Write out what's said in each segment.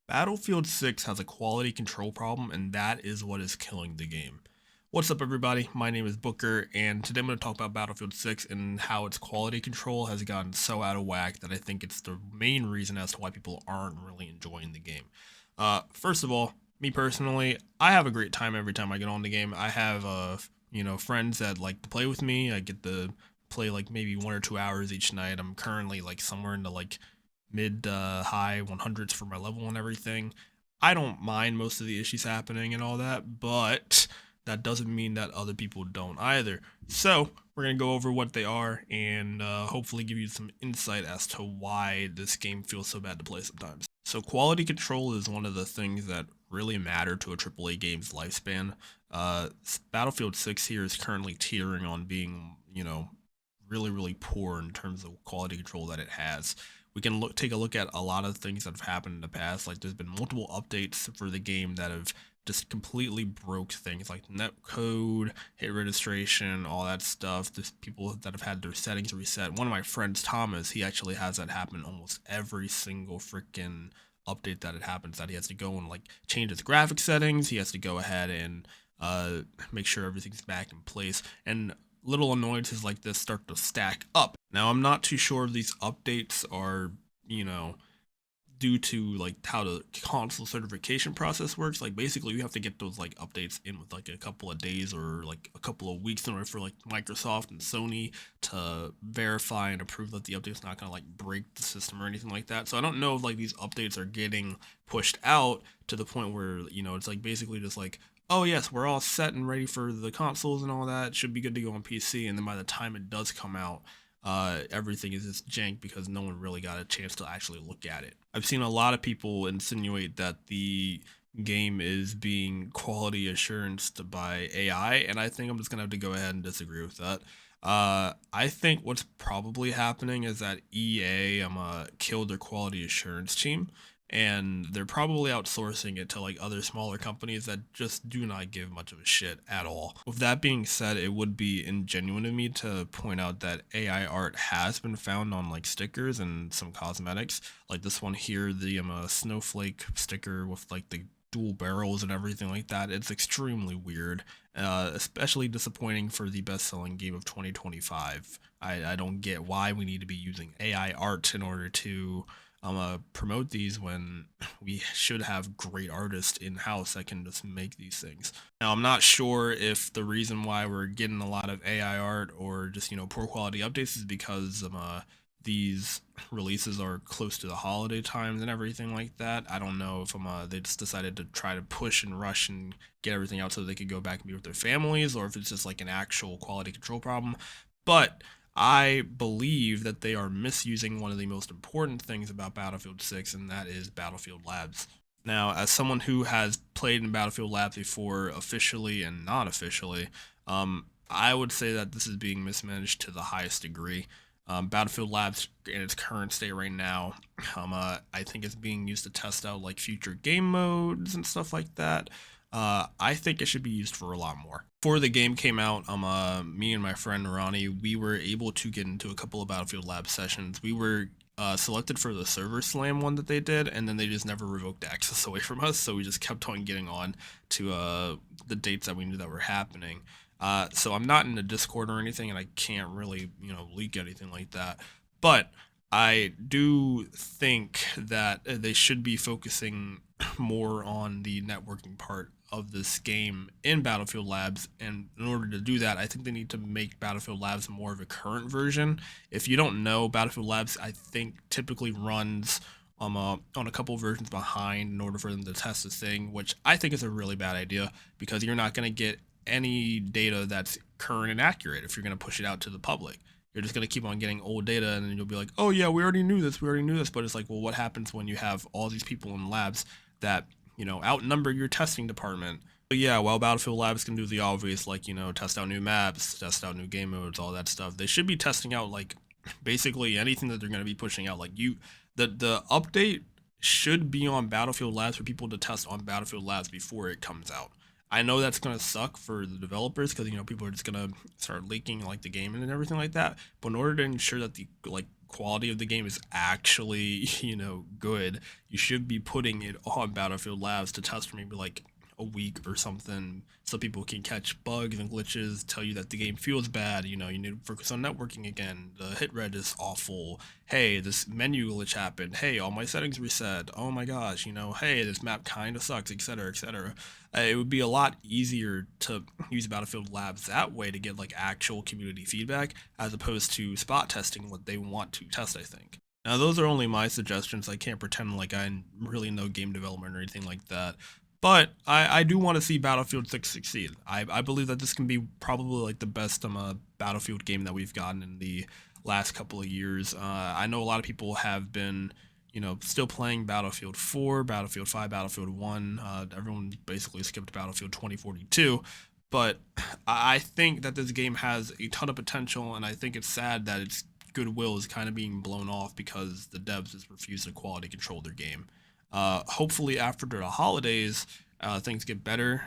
Battlefield 6 has a quality control problem, and that is what is killing the game. What's up, everybody? My name is Booker, and today I'm going to talk about Battlefield 6 and how its quality control has gotten so out of whack that I think it's the main reason as to why people aren't really enjoying the game. First of all, me personally, I have a great time every time I get on the game. I have, friends that like to play with me. I get to play like maybe 1 or 2 hours each night. I'm currently like somewhere in the like mid high 100s for my level and everything. I don't mind most of the issues happening and all that, but that doesn't mean that other people don't either. So, we're going to go over what they are and hopefully give you some insight as to why this game feels so bad to play sometimes. So, quality control is one of the things that really matter to a AAA game's lifespan. Battlefield 6 here is currently teetering on being, really, really poor in terms of quality control that it has. We can take a look at a lot of things that have happened in the past. Like there's been multiple updates for the game that have just completely broke things like net code, hit registration, all that stuff. There's people that have had their settings reset. One of my friends, Thomas, he actually has that happen almost every single freaking update that it happens. That he has to go and like change his graphic settings. He has to go ahead and make sure everything's back in place. And little annoyances like this start to stack up. Now, I'm not too sure if these updates are, due to like how the console certification process works. Like basically you have to get those like updates in with like a couple of days or like a couple of weeks in order for like Microsoft and Sony to verify and approve that the update's not gonna like break the system or anything like that. So I don't know if like these updates are getting pushed out to the point where, it's like basically just like, oh yes, we're all set and ready for the consoles and all that. It should be good to go on PC. And then by the time it does come out, everything is just jank because no one really got a chance to actually look at it. I've seen a lot of people insinuate that the game is being quality assurance by AI, and I think I'm just gonna have to go ahead and disagree with that. I think what's probably happening is that EA killed their quality assurance team, and they're probably outsourcing it to like other smaller companies that just do not give much of a shit at all. With that being said, it would be ingenuine of me to point out that AI art has been found on like stickers and some cosmetics, like this one here, the snowflake sticker with like the dual barrels and everything like that. It's extremely weird, especially disappointing for the best-selling game of 2025. I don't get why we need to be using AI art in order to promote these when we should have great artists in house that can just make these things. Now, I'm not sure if the reason why we're getting a lot of AI art or just poor quality updates is because these releases are close to the holiday times and everything like that. I don't know if they just decided to try to push and rush and get everything out so they could go back and be with their families, or if it's just like an actual quality control problem. But I believe that they are misusing one of the most important things about Battlefield 6, and that is Battlefield Labs. Now, as someone who has played in Battlefield Labs before, officially and not officially, I would say that this is being mismanaged to the highest degree. Battlefield Labs in its current state right now, I think it's being used to test out like future game modes and stuff like that. I think it should be used for a lot more. Before the game came out, me and my friend Ronnie, we were able to get into a couple of Battlefield Lab sessions. We were selected for the server slam one that they did, and then they just never revoked access away from us. So we just kept on getting on to the dates that we knew that were happening. So I'm not in the Discord or anything, and I can't really, leak anything like that. But I do think that they should be focusing more on the networking part of this game in Battlefield Labs. And in order to do that, I think they need to make Battlefield Labs more of a current version. If you don't know, Battlefield Labs, I think, typically runs on a couple versions behind in order for them to test this thing, which I think is a really bad idea because you're not going to get any data that's current and accurate if you're going to push it out to the public. You're just going to keep on getting old data, and then you'll be like, oh yeah, we already knew this, but it's like, well, what happens when you have all these people in labs that outnumber your testing department? But yeah, while Battlefield Labs can do the obvious, like, test out new maps, test out new game modes, all that stuff, they should be testing out like basically anything that they're going to be pushing out. Like the update should be on Battlefield Labs for people to test on Battlefield Labs before it comes out. I know that's gonna suck for the developers because people are just gonna start leaking like the game and everything like that. But in order to ensure that the like quality of the game is actually, good, you should be putting it on Battlefield Labs to test for maybe like a week or something, so people can catch bugs and glitches, tell you that the game feels bad, you need to focus on networking again, the hit rate is awful, hey, this menu glitch happened, hey, all my settings reset, oh my gosh, hey, this map kind of sucks, etc., etc. It would be a lot easier to use Battlefield Labs that way to get like actual community feedback as opposed to spot testing what they want to test, I think. Now, those are only my suggestions. I can't pretend like I really know game development or anything like that. But I do want to see Battlefield 6 succeed. I believe that this can be probably like the best Battlefield game that we've gotten in the last couple of years. I know a lot of people have been, still playing Battlefield 4, Battlefield 5, Battlefield 1. Everyone basically skipped Battlefield 2042. But I think that this game has a ton of potential, and I think it's sad that its goodwill is kind of being blown off because the devs just refuse to quality control their game. Hopefully, after the holidays, things get better.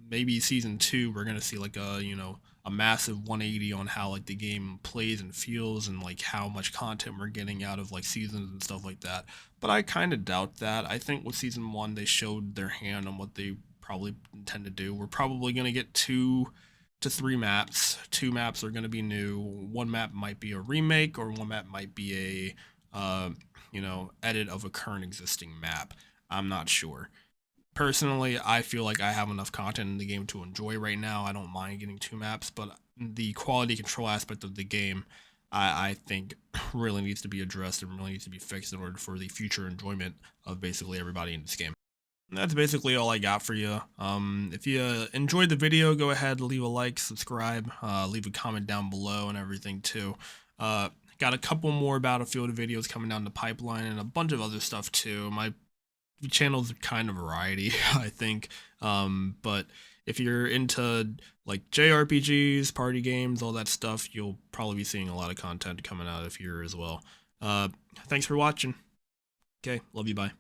Maybe season 2, we're gonna see like a massive 180 on how like the game plays and feels and like how much content we're getting out of like seasons and stuff like that. But I kind of doubt that. I think with season 1, they showed their hand on what they probably intend to do. We're probably gonna get 2 to 3 maps. 2 maps are gonna be new. One map might be a remake, or one map might be a edit of a current existing map. I'm not sure. Personally, I feel like I have enough content in the game to enjoy right now. I don't mind getting 2 maps, but the quality control aspect of the game, I think, really needs to be addressed and really needs to be fixed in order for the future enjoyment of basically everybody in this game. And that's basically all I got for you. If you enjoyed the video, go ahead, leave a like, subscribe, leave a comment down below and everything too. Got a couple more Battlefield videos coming down the pipeline and a bunch of other stuff too. My channel's kind of variety, I think. But if you're into like JRPGs, party games, all that stuff, you'll probably be seeing a lot of content coming out of here as well. Thanks for watching. Okay, love you, bye.